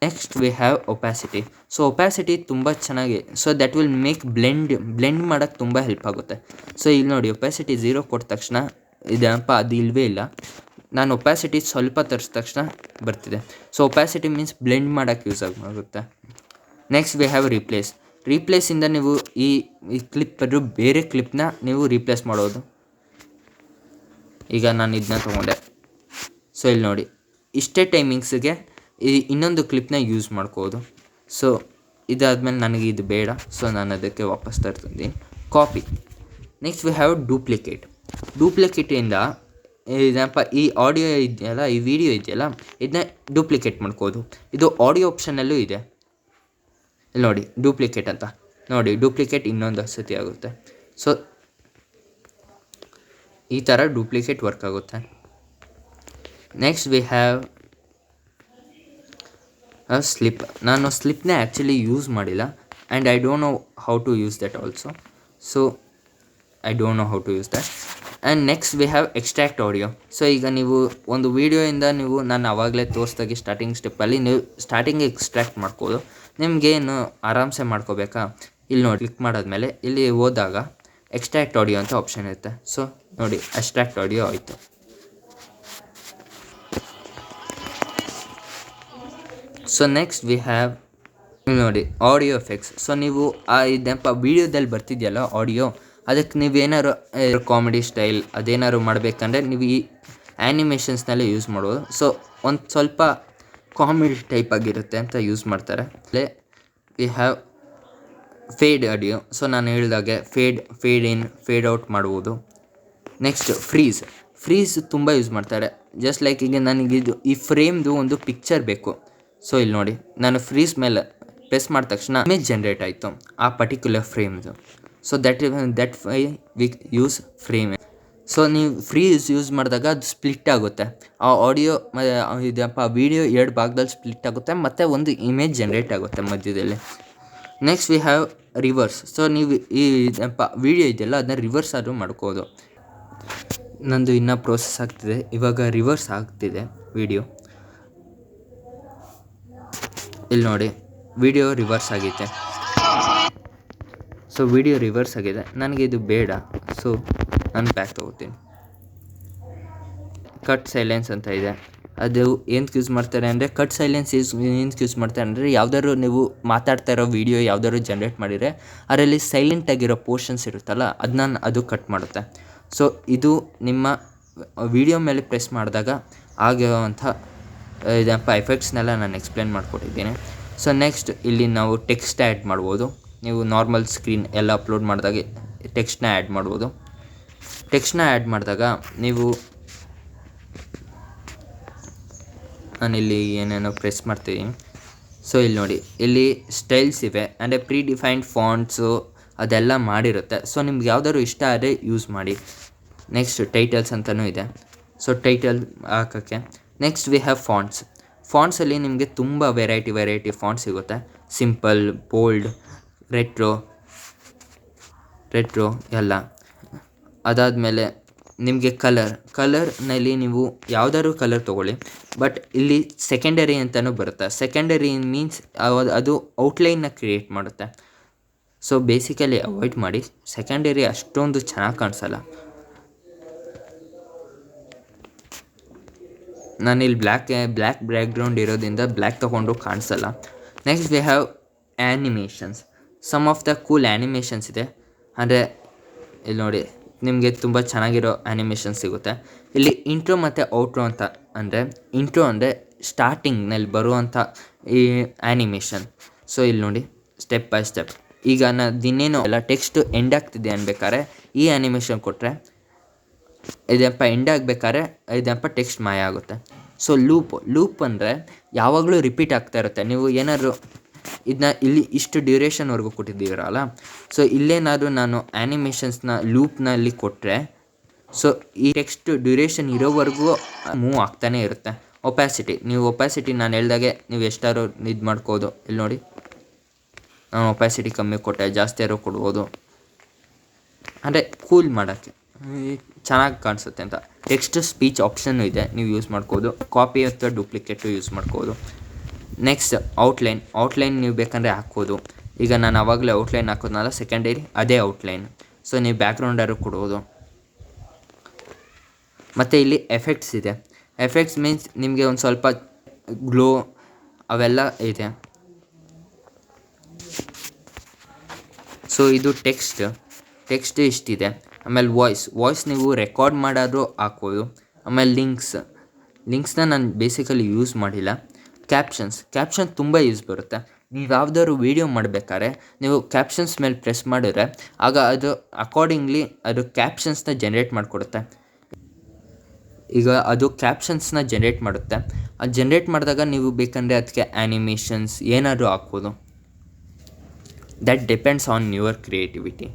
Next we have opacity. So opacity ತುಂಬ ಚೆನ್ನಾಗಿ, so that will make blend ಮಾಡೋಕ್ಕೆ ತುಂಬ ಹೆಲ್ಪ್ ಆಗುತ್ತೆ. ಸೊ ಇಲ್ಲಿ ನೋಡಿ ಒಪ್ಯಾಸಿಟಿ 0 ಕೊಟ್ಟ ತಕ್ಷಣ ಅದು ಇಲ್ಲವೇ ಇಲ್ಲ. ನಾನು ಒಪ್ಯಾಸಿಟಿ ಸ್ವಲ್ಪ ತರಿಸಿದ ತಕ್ಷಣ ಬರ್ತಿದೆ. ಸೊ ಒಪ್ಯಾಸಿಟಿ ಮೀನ್ಸ್ ಬ್ಲೆಂಡ್ ಮಾಡೋಕ್ಕೆ ಯೂಸ್ ಆಗುತ್ತೆ. ನೆಕ್ಸ್ಟ್ ವಿ ಹ್ಯಾವ್ ರೀಪ್ಲೇಸಿಂದ ನೀವು ಈ ಕ್ಲಿಪ್ ಬೇರೆ ಕ್ಲಿಪ್ನ ನೀವು ರೀಪ್ಲೇಸ್ ಮಾಡೋದು. ಈಗ ನಾನು ಇದನ್ನ ತೊಗೊಂಡೆ. ಸೊ ಇಲ್ಲಿ ನೋಡಿ ಇಷ್ಟೇ ಟೈಮಿಂಗ್ಸಿಗೆ ಇನ್ನೊಂದು ಕ್ಲಿಪ್ನ ಯೂಸ್ ಮಾಡ್ಕೋದು. ಸೊ ಇದಾದಮೇಲೆ ನನಗೆ ಇದು ಬೇಡ, ಸೊ ನಾನು ಅದಕ್ಕೆ ವಾಪಸ್ ತರ್ತೀನಿ. ಕಾಪಿ. ನೆಕ್ಸ್ಟ್ ವಿ ಹ್ಯಾವ್ ಡೂಪ್ಲಿಕೇಟಿಂದ ಈ ಆಡಿಯೋ ಇದೆಯಲ್ಲ, ಈ ವಿಡಿಯೋ ಇದೆಯಲ್ಲ, ಇದನ್ನ ಡೂಪ್ಲಿಕೇಟ್ ಮಾಡ್ಕೋದು. ಇದು ಆಡಿಯೋ ಆಪ್ಷನಲ್ಲೂ ಇದೆ. ಇಲ್ಲಿ ನೋಡಿ ಡೂಪ್ಲಿಕೇಟ್ ಅಂತ ನೋಡಿ, ಡೂಪ್ಲಿಕೇಟ್ ಇನ್ನೊಂದು ಸತಿ ಆಗುತ್ತೆ. ಸೊ ಈ ಥರ ಡೂಪ್ಲಿಕೇಟ್ ವರ್ಕ್ ಆಗುತ್ತೆ. Next we have slip. ನಾನು ಸ್ಲಿಪ್ನ ಆ್ಯಕ್ಚುಲಿ ಯೂಸ್ ಮಾಡಿಲ್ಲ, and I don't know how to use that also. So and next we have extract audio. So ಈಗ ನೀವು ಒಂದು ವೀಡಿಯೋಯಿಂದ ನಾನು ಆವಾಗಲೇ ತೋರಿಸ್ದಾಗೆ ಸ್ಟಾರ್ಟಿಂಗ್ ಸ್ಟೆಪ್ಪಲ್ಲಿ ನೀವು ಸ್ಟಾರ್ಟಿಂಗ್ ಎಕ್ಸ್ಟ್ರಾಕ್ಟ್ ಮಾಡ್ಕೋದು. ನಿಮಗೇನು ಆರಾಮ್ಸೆ ಮಾಡ್ಕೋಬೇಕಾ, ಇಲ್ಲಿ ನೋಡಿ ಕ್ಲಿಕ್ ಮಾಡಾದ್ಮೇಲೆ ಇಲ್ಲಿ ಹೋದಾಗ ಎಕ್ಸ್ಟ್ರಾಕ್ಟ್ ಆಡಿಯೋ ಅಂತ ಆಪ್ಷನ್ ಇರುತ್ತೆ. ಸೊ ನೋಡಿ ಎಕ್ಸ್ಟ್ರಾಕ್ಟ್ ಆಡಿಯೋ ಆಯಿತು. ಸೊ ನೆಕ್ಸ್ಟ್ ವಿ ಹ್ಯಾವ್ ನೋಡಿ ಆಡಿಯೋ ಎಫೆಕ್ಟ್ಸ್. ಸೊ ನೀವು ಇದಪ್ಪ ವೀಡಿಯೋದಲ್ಲಿ ಬರ್ತಿದೆಯಲ್ಲ ಆಡಿಯೋ, ಅದಕ್ಕೆ ನೀವೇನಾದ್ರು ಕಾಮಿಡಿ ಸ್ಟೈಲ್ ಅದೇನಾದ್ರು ಮಾಡಬೇಕಂದ್ರೆ ನೀವು ಈ ಆ್ಯನಿಮೇಷನ್ಸ್ನಲ್ಲೇ ಯೂಸ್ ಮಾಡ್ಬೋದು. ಸೊ ಒಂದು ಸ್ವಲ್ಪ ಕಾಮಿಡಿ ಟೈಪ್ ಆಗಿರುತ್ತೆ ಅಂತ ಯೂಸ್ ಮಾಡ್ತಾರೆ. We have fade audio. So ನಾನು ಹೇಳಿದಾಗೆ ಫೇಡ್ ಇನ್ ಫೇಡ್ ಔಟ್ ಮಾಡ್ಬೋದು. ನೆಕ್ಸ್ಟ್ ಫ್ರೀಸ್ ತುಂಬ ಯೂಸ್ ಮಾಡ್ತಾರೆ. ಜಸ್ಟ್ ಲೈಕ್ ಈಗ ನನಗಿದು ಈ ಫ್ರೇಮ್ದು ಒಂದು ಪಿಕ್ಚರ್ ಬೇಕು. ಸೊ ಇಲ್ಲಿ ನೋಡಿ ನಾನು ಫ್ರೀಸ್ ಮೇಲೆ ಪ್ರೆಸ್ ಮಾಡಿದ ತಕ್ಷಣ ಇಮೇಜ್ ಜನ್ರೇಟ್ ಆಯಿತು ಆ ಪರ್ಟಿಕ್ಯುಲರ್ ಫ್ರೇಮ್ದು. So that why we use frame. So ನೀವು ಫ್ರೀ ಯೂಸ್ ಮಾಡಿದಾಗ ಅದು ಸ್ಪ್ಲಿಟ್ ಆಗುತ್ತೆ. ಆ ಆಡಿಯೋ ಇದಪ್ಪ ವೀಡಿಯೋ 2 ಭಾಗದಲ್ಲಿ ಸ್ಪ್ಲಿಟ್ ಆಗುತ್ತೆ ಮತ್ತು ಒಂದು ಇಮೇಜ್ ಜನ್ರೇಟ್ ಆಗುತ್ತೆ ಮಧ್ಯದಲ್ಲಿ. Next we have reverse. So ನೀವು ಈ ವೀಡಿಯೋ ಇದೆಯಲ್ಲ ಅದನ್ನ ರಿವರ್ಸ್ ಆದರೂ ಮಾಡ್ಕೋದು. ನಂದು ಇನ್ನೂ ಪ್ರೋಸೆಸ್ ಆಗ್ತಿದೆ. ಇವಾಗ ರಿವರ್ಸ್ ಆಗ್ತಿದೆ ವೀಡಿಯೋ. ಇಲ್ಲಿ ನೋಡಿ ವಿಡಿಯೋ ರಿವರ್ಸ್ ಆಗೈತೆ. ಸೊ ವಿಡಿಯೋ ರಿವರ್ಸ್ ಆಗಿದೆ. ನನಗೆ ಇದು ಬೇಡ. ಸೊ ನಾನು ಬ್ಯಾಕ್ ತೊಗೋತೀನಿ. ಕಟ್ ಸೈಲೆನ್ಸ್ ಅಂತ ಇದೆ. ಅದು ಏನಕ್ಕೆ ಯೂಸ್ ಮಾಡ್ತಾರೆ ಅಂದರೆ ಕಟ್ ಸೈಲೆನ್ಸ್ ಏನಕ್ಕೆ ಯೂಸ್ ಮಾಡ್ತಾರೆ ಅಂದರೆ ಯಾವ್ದಾದ್ರು ನೀವು ಮಾತಾಡ್ತಾ ಇರೋ ವೀಡಿಯೋ ಯಾವ್ದಾದ್ರು ಜನ್ರೇಟ್ ಮಾಡಿದರೆ ಅದರಲ್ಲಿ ಸೈಲೆಂಟಾಗಿರೋ ಪೋರ್ಷನ್ಸ್ ಇರುತ್ತಲ್ಲ ಅದನ್ನ ಅದು ಕಟ್ ಮಾಡುತ್ತೆ. ಸೊ ಇದು ನಿಮ್ಮ ವೀಡಿಯೋ ಮೇಲೆ ಪ್ರೆಸ್ ಮಾಡಿದಾಗ ಆಗಿರುವಂಥ ಎಫೆಕ್ಟ್ಸ್ನೆಲ್ಲ ನಾನು ಎಕ್ಸ್ಪ್ಲೇನ್ ಮಾಡಿಕೊಟ್ಟಿದ್ದೀನಿ. ಸೊ ನೆಕ್ಸ್ಟ್ ಇಲ್ಲಿ ನಾವು ಟೆಕ್ಸ್ಟ್ ಆ್ಯಡ್ ಮಾಡ್ಬೋದು. ನೀವು ನಾರ್ಮಲ್ ಸ್ಕ್ರೀನ್ ಎಲ್ಲ ಅಪ್ಲೋಡ್ ಮಾಡಿದಾಗ ಟೆಕ್ಸ್ಟ್ನ ಆ್ಯಡ್ ಮಾಡ್ಬೋದು. ಟೆಕ್ಸ್ಟ್ನ ಆ್ಯಡ್ ಮಾಡಿದಾಗ ನೀವು ನಾನಿಲ್ಲಿ ಏನೇನೋ ಪ್ರೆಸ್ ಮಾಡ್ತೀನಿ. ಸೊ ಇಲ್ಲಿ ನೋಡಿ ಇಲ್ಲಿ ಸ್ಟೈಲ್ಸ್ ಇವೆ ಅಂದರೆ ಪ್ರೀ ಡಿಫೈನ್ಡ್ ಫಾಂಟ್ಸು ಅದೆಲ್ಲ ಮಾಡಿರುತ್ತೆ. ಸೊ ನಿಮ್ಗೆ ಯಾವ್ದಾದ್ರು ಇಷ್ಟ ಆದರೆ ಯೂಸ್ ಮಾಡಿ. ನೆಕ್ಸ್ಟ್ ಟೈಟಲ್ಸ್ ಅಂತಲೂ ಇದೆ. ಸೊ ಟೈಟಲ್ ಹಾಕೋಕ್ಕೆ ನೆಕ್ಸ್ಟ್ ವಿ ಹ್ಯಾವ್ ಫಾಂಟ್ಸ್. ಫಾಂಟ್ಸಲ್ಲಿ ನಿಮಗೆ ತುಂಬ ವೆರೈಟಿ ಫಾಂಟ್ಸ್ ಸಿಗುತ್ತೆ. ಸಿಂಪಲ್, ಬೋಲ್ಡ್, ರೆಟ್ರೋ ಎಲ್ಲ. ಅದಾದಮೇಲೆ ನಿಮಗೆ ಕಲರ್ನಲ್ಲಿ ನೀವು ಯಾವುದಾದ್ರು ಕಲರ್ ತೊಗೊಳ್ಳಿ. ಬಟ್ ಇಲ್ಲಿ ಸೆಕೆಂಡರಿ ಅಂತಲೂ ಬರುತ್ತೆ. ಸೆಕೆಂಡರಿ ಮೀನ್ಸ್ ಅದು ಔಟ್ಲೈನ್ನ ಕ್ರಿಯೇಟ್ ಮಾಡುತ್ತೆ. ಸೊ ಬೇಸಿಕಲಿ ಅವಾಯ್ಡ್ ಮಾಡಿ. ಸೆಕೆಂಡರಿ ಅಷ್ಟೊಂದು ಚೆನ್ನಾಗಿ ಕಾಣಿಸಲ್ಲ. ನಾನಿಲ್ಲಿ ಬ್ಲ್ಯಾಕ್ ಬ್ಯಾಕ್ಗ್ರೌಂಡ್ ಇರೋದ್ರಿಂದ ಬ್ಲ್ಯಾಕ್ ತೊಗೊಂಡು ಕಾಣಿಸಲ್ಲ. Next we have animations. Some of the cool animations ಇದೆ. ಅಂದರೆ ಇಲ್ಲಿ ನೋಡಿ ನಿಮಗೆ ತುಂಬ ಚೆನ್ನಾಗಿರೋ ಆ್ಯನಿಮೇಷನ್ ಸಿಗುತ್ತೆ. ಇಲ್ಲಿ ಇಂಟ್ರೋ ಮತ್ತು ಔಟ್ರೋ ಅಂತ ಅಂದರೆ ಇಂಟ್ರೋ ಅಂದರೆ ಸ್ಟಾರ್ಟಿಂಗ್ನಲ್ಲಿ ಬರುವಂಥ ಈ ಆ್ಯನಿಮೇಷನ್. ಸೊ ಇಲ್ಲಿ ನೋಡಿ ಸ್ಟೆಪ್ ಬೈ ಸ್ಟೆಪ್. ಈಗ ಇನ್ನೇನು ಎಲ್ಲ ಟೆಕ್ಸ್ಟ್ ಎಂಡ್ ಆಗ್ತಿದೆ ಅನ್ಬೇಕಾದ್ರೆ ಈ ಆ್ಯನಿಮೇಷನ್ ಕೊಟ್ಟರೆ ಇದಪ್ಪ ಎಂಡ್ ಆಗಬೇಕಾದ್ರೆ ಇದಪ್ಪ ಟೆಕ್ಸ್ಟ್ ಮಾಯ ಆಗುತ್ತೆ. ಸೊ ಲೂಪ್ ಅಂದರೆ ಯಾವಾಗಲೂ ರಿಪೀಟ್ ಆಗ್ತಾ ಇರುತ್ತೆ. ನೀವು ಏನಾದರೂ ಇದನ್ನ ಇಲ್ಲಿ ಇಷ್ಟು ಡ್ಯೂರೇಷನ್ವರೆಗೂ ಕೊಟ್ಟಿದ್ದೀರಲ್ಲ, ಸೊ ಇಲ್ಲೇನಾದರೂ ನಾನು ಆ್ಯನಿಮೇಷನ್ಸ್ನ ಲೂಪ್ನಲ್ಲಿ ಕೊಟ್ಟರೆ ಸೊ ಈ ಟೆಕ್ಸ್ಟ್ ಡ್ಯೂರೇಷನ್ ಇರೋವರೆಗೂ ಮೂವ್ ಆಗ್ತಾನೇ ಇರುತ್ತೆ. ಒಪ್ಯಾಸಿಟಿ ನಾನು ಹೇಳ್ದಾಗೆ ನೀವು ಎಷ್ಟಾದ್ರು ಇದು ಮಾಡ್ಕೋದು. ಇಲ್ಲಿ ನೋಡಿ ನಾನು ಒಪ್ಯಾಸಿಟಿ ಕಮ್ಮಿ ಕೊಟ್ಟೆ, ಜಾಸ್ತಿ ಯಾರೋ ಕೊಡ್ಬೋದು ಅಂದರೆ ಕೂಲ್ ಮಾಡೋಕ್ಕೆ ಚೆನ್ನಾಗಿ ಕಾಣಿಸುತ್ತೆ ಅಂತ. ಟೆಕ್ಸ್ಟ್ ಸ್ಪೀಚ್ ಆಪ್ಷನ್ನು ಇದೆ, ನೀವು ಯೂಸ್ ಮಾಡ್ಕೋದು. ಕಾಪಿ ಅಥವಾ ಡೂಪ್ಲಿಕೇಟು ಯೂಸ್ ಮಾಡ್ಕೋದು. ನೆಕ್ಸ್ಟ್ ಔಟ್ಲೈನ್ ನೀವು ಬೇಕಂದರೆ ಹಾಕ್ಬೋದು. ಈಗ ನಾನು ಆವಾಗಲೇ ಔಟ್ಲೈನ್ ಹಾಕೋದ್ನಲ್ಲ ಸೆಕೆಂಡರಿ, ಅದೇ ಔಟ್ಲೈನ್. ಸೊ ನೀವು ಬ್ಯಾಕ್ಗ್ರೌಂಡಾದ್ರು ಕೊಡ್ಬೋದು. ಮತ್ತು ಇಲ್ಲಿ ಎಫೆಕ್ಟ್ಸ್ ಇದೆ. ಎಫೆಕ್ಟ್ಸ್ ಮೀನ್ಸ್ ನಿಮಗೆ ಒಂದು ಸ್ವಲ್ಪ ಗ್ಲೋ ಅವೆಲ್ಲ ಇದೆ. ಸೊ ಇದು ಟೆಕ್ಸ್ಟ್ ಇಷ್ಟಿದೆ. ಆಮೇಲೆ ವಾಯ್ಸ್ ನೀವು ರೆಕಾರ್ಡ್ ಮಾಡಾದರೂ ಹಾಕ್ಬೋದು. ಆಮೇಲೆ ಲಿಂಕ್ಸ್ನ ನಾನು ಬೇಸಿಕಲಿ ಯೂಸ್ ಮಾಡಿಲ್ಲ. ಕ್ಯಾಪ್ಷನ್ ತುಂಬ ಯೂಸ್ ಬರುತ್ತೆ. ನೀವು ಯಾವ್ದಾದ್ರು ವೀಡಿಯೋ ಮಾಡಬೇಕಾದ್ರೆ ನೀವು ಕ್ಯಾಪ್ಷನ್ಸ್ ಮೇಲೆ ಪ್ರೆಸ್ ಮಾಡಿದ್ರೆ ಆಗ ಅದು ಅಕಾರ್ಡಿಂಗ್ಲಿ ಅದು ಕ್ಯಾಪ್ಷನ್ಸ್ನ ಜನ್ರೇಟ್ ಮಾಡಿಕೊಡುತ್ತೆ. ಈಗ ಅದು ಕ್ಯಾಪ್ಷನ್ಸ್ನ ಜನ್ರೇಟ್ ಮಾಡುತ್ತೆ. ಅದು ಜನ್ರೇಟ್ ಮಾಡಿದಾಗ ನೀವು ಬೇಕಂದರೆ ಅದಕ್ಕೆ ಆ್ಯನಿಮೇಷನ್ಸ್ ಏನಾದರೂ ಹಾಕ್ಬೋದು. That depends on your creativity.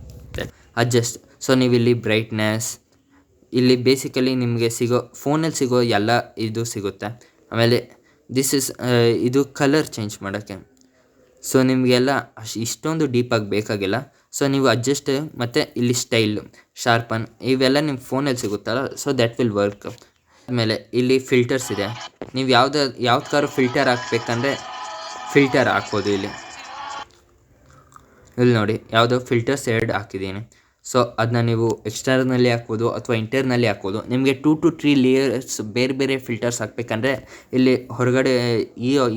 Adjust. So ನೀವಿಲ್ಲಿ ಬ್ರೈಟ್ನೆಸ್ ಇಲ್ಲಿ ಬೇಸಿಕಲಿ ನಿಮಗೆ ಫೋನಲ್ಲಿ ಸಿಗೋ ಎಲ್ಲ ಇದು ಸಿಗುತ್ತೆ. ಆಮೇಲೆ ಇದು ಕಲರ್ ಚೇಂಜ್ ಮಾಡೋಕ್ಕೆ. ಸೊ ನಿಮಗೆಲ್ಲ ಇಷ್ಟೊಂದು ಡೀಪಾಗಿ ಬೇಕಾಗಿಲ್ಲ. ಸೊ ನೀವು ಅಡ್ಜಸ್ಟ್ ಮತ್ತು ಇಲ್ಲಿ ಸ್ಟೈಲ್, ಶಾರ್ಪನ್ ಇವೆಲ್ಲ ನಿಮ್ಮ ಫೋನಲ್ಲಿ ಸಿಗುತ್ತಲ್ಲ, ಸೊ ದ್ಯಾಟ್ ವಿಲ್ ವರ್ಕ್. ಆಮೇಲೆ ಇಲ್ಲಿ ಫಿಲ್ಟರ್ಸ್ ಇದೆ. ನೀವು ಯಾವ್ದಕ್ಕಾದ್ರು ಫಿಲ್ಟರ್ ಹಾಕ್ಬೇಕಂದ್ರೆ ಫಿಲ್ಟರ್ ಹಾಕ್ಬೋದು. ಇಲ್ಲಿ ನೋಡಿ ಯಾವುದೋ ಫಿಲ್ಟರ್ಸ್ 2 ಹಾಕಿದ್ದೀನಿ. ಸೊ ಅದನ್ನ ನೀವು ಎಕ್ಸ್ಟರ್ನಲ್ಲಿ ಹಾಕ್ಬೋದು ಅಥವಾ ಇಂಟರ್ನಲ್ಲಿ ಹಾಕ್ಬೋದು. ನಿಮಗೆ 2 to 3 ಲೇಯರ್ಸ್ ಬೇರೆ ಫಿಲ್ಟರ್ಸ್ ಹಾಕಬೇಕಂದ್ರೆ ಇಲ್ಲಿ ಹೊರಗಡೆ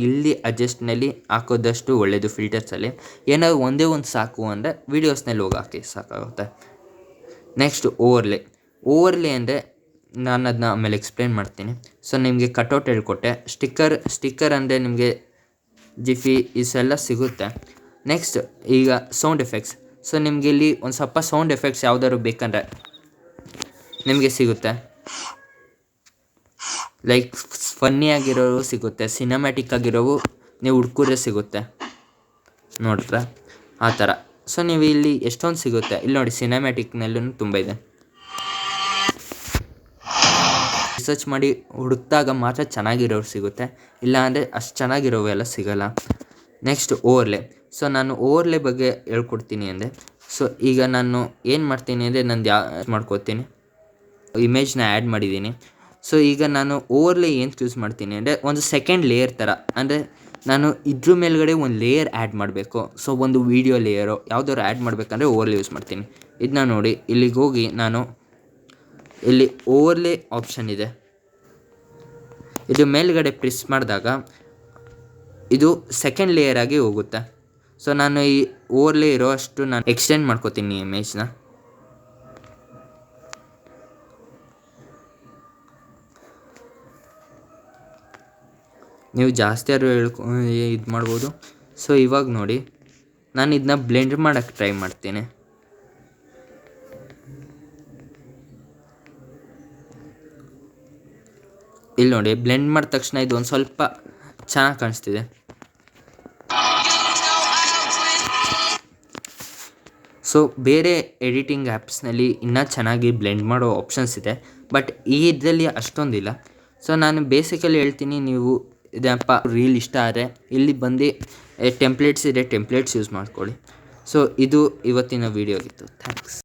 ಇಲ್ಲಿ ಅಡ್ಜಸ್ಟ್ನಲ್ಲಿ ಹಾಕೋದಷ್ಟು ಒಳ್ಳೆಯದು. ಫಿಲ್ಟರ್ಸಲ್ಲಿ ಏನಾದ್ರು ಒಂದೇ ಒಂದು ಸಾಕು ಅಂದರೆ ವೀಡಿಯೋಸ್ನಲ್ಲಿ ಹೋಗಿ ಹಾಕಿ ಸಾಕಾಗುತ್ತೆ. ನೆಕ್ಸ್ಟ್ ಓವರ್ಲೇ ಅಂದರೆ ನಾನು ಅದನ್ನ ಆಮೇಲೆ ಎಕ್ಸ್ಪ್ಲೇನ್ ಮಾಡ್ತೀನಿ. ಸೊ ನಿಮಗೆ ಕಟೌಟ್ ಹೇಳ್ಕೊಟ್ಟೆ. ಸ್ಟಿಕ್ಕರ್ ಅಂದರೆ ನಿಮಗೆ ಜಿಫಿ ಇಸೆಲ್ಲ ಸಿಗುತ್ತೆ. ನೆಕ್ಸ್ಟ್ ಈಗ ಸೌಂಡ್ ಎಫೆಕ್ಟ್ಸ್. ಸೊ ನಿಮಗೆ ಇಲ್ಲಿ ಒಂದು ಸ್ವಲ್ಪ ಸೌಂಡ್ ಎಫೆಕ್ಟ್ಸ್ ಯಾವ್ದಾದ್ರು ಬೇಕಂದರೆ ನಿಮಗೆ ಸಿಗುತ್ತೆ. ಲೈಕ್ ಫನ್ನಿ ಆಗಿರೋವು ಸಿಗುತ್ತೆ, ಸಿನಿಮ್ಯಾಟಿಕ್ ಆಗಿರೋವು ನೀವು ಹುಡ್ಕೂರೇ ಸಿಗುತ್ತೆ. ನೋಡಿದ್ರೆ ಆ ಥರ. ಸೊ ನೀವು ಇಲ್ಲಿ ಎಷ್ಟೊಂದು ಸಿಗುತ್ತೆ. ಇಲ್ಲಿ ನೋಡಿ ಸಿನಿಮ್ಯಾಟಿಕ್ನಲ್ಲೂ ತುಂಬ ಇದೆ. ಸರ್ಚ್ ಮಾಡಿ ಹುಡುಕಿದಾಗ ಮಾತ್ರ ಚೆನ್ನಾಗಿರೋರು ಸಿಗುತ್ತೆ, ಇಲ್ಲ ಅಂದರೆ ಅಷ್ಟು ಚೆನ್ನಾಗಿರೋವೆಲ್ಲ ಸಿಗೋಲ್ಲ. Next overlay. ಸೊ ನಾನು ಓವರ್ಲೆ ಬಗ್ಗೆ ಹೇಳ್ಕೊಡ್ತೀನಿ ಅಂದೆ. ಸೊ ಈಗ ನಾನು ಏನು ಮಾಡ್ತೀನಿ ಅಂದರೆ ನಂದು ಮಾಡ್ಕೋತೀನಿ, ಇಮೇಜ್ನ ಆ್ಯಡ್ ಮಾಡಿದ್ದೀನಿ. ಸೊ ಈಗ ನಾನು ಓವರ್ಲೆ ಏನು ಚೂಸ್ ಮಾಡ್ತೀನಿ ಅಂದರೆ ಒಂದು ಸೆಕೆಂಡ್ ಲೇಯರ್ ಥರ, ಅಂದರೆ ನಾನು ಇದ್ರ ಮೇಲ್ಗಡೆ ಒಂದು ಲೇಯರ್ ಆ್ಯಡ್ ಮಾಡಬೇಕು. ಸೊ ಒಂದು ವೀಡಿಯೋ ಲೇಯರು ಯಾವುದಾದ್ರು ಆ್ಯಡ್ ಮಾಡಬೇಕಂದ್ರೆ ಓವರ್ಲೆ ಯೂಸ್ ಮಾಡ್ತೀನಿ. ಇದನ್ನ ನೋಡಿ, ಇಲ್ಲಿಗೆ ಹೋಗಿ ನಾನು ಇಲ್ಲಿ ಓವರ್ಲೆ ಆಪ್ಷನ್ ಇದೆ, ಇದು ಮೇಲ್ಗಡೆ ಪ್ರೆಸ್ ಮಾಡಿದಾಗ ಇದು ಸೆಕೆಂಡ್ ಲೇಯರ್ ಆಗಿ ಹೋಗುತ್ತೆ. ಸೊ ನಾನು ಈ ಓವರ್ಲೆ ಇರೋ ಅಷ್ಟು ನಾನು ಎಕ್ಸ್ಟೆಂಡ್ ಮಾಡ್ಕೋತೀನಿ ಇಮೇಜ್ನ. ನೀವು ಜಾಸ್ತಿ ಆದ್ರೂ ಇದು ಮಾಡ್ಬೋದು. ಸೊ ಇವಾಗ ನೋಡಿ, ನಾನು ಇದನ್ನ ಬ್ಲೆಂಡ್ ಮಾಡೋಕ್ಕೆ ಟ್ರೈ ಮಾಡ್ತೀನಿ. ಇಲ್ಲಿ ನೋಡಿ, ಬ್ಲೆಂಡ್ ಮಾಡಿದ ತಕ್ಷಣ ಇದು ಒಂದು ಸ್ವಲ್ಪ ಚೆನ್ನಾಗಿ ಕಾಣಿಸ್ತಿದೆ. ಸೊ ಬೇರೆ ಎಡಿಟಿಂಗ್ ಆ್ಯಪ್ಸ್ನಲ್ಲಿ ಇನ್ನೂ ಚೆನ್ನಾಗಿ ಬ್ಲೆಂಡ್ ಮಾಡೋ ಆಪ್ಷನ್ಸ್ ಇದೆ, ಬಟ್ ಈ ಇದರಲ್ಲಿ ಅಷ್ಟೊಂದಿಲ್ಲ. ಸೊ ನಾನು ಬೇಸಿಕಲಿ ಹೇಳ್ತೀನಿ, ನೀವು ಇದಪ್ಪ ರೀಲ್ ಇಷ್ಟ ಆದರೆ ಇಲ್ಲಿ ಬಂದು ಟೆಂಪ್ಲೇಟ್ಸ್ ಇದೆ, ಟೆಂಪ್ಲೇಟ್ಸ್ ಯೂಸ್ ಮಾಡ್ಕೊಳ್ಳಿ. ಸೊ ಇದು ಇವತ್ತಿನ ವೀಡಿಯೋ ಆಗಿತ್ತು. ಥ್ಯಾಂಕ್ಸ್.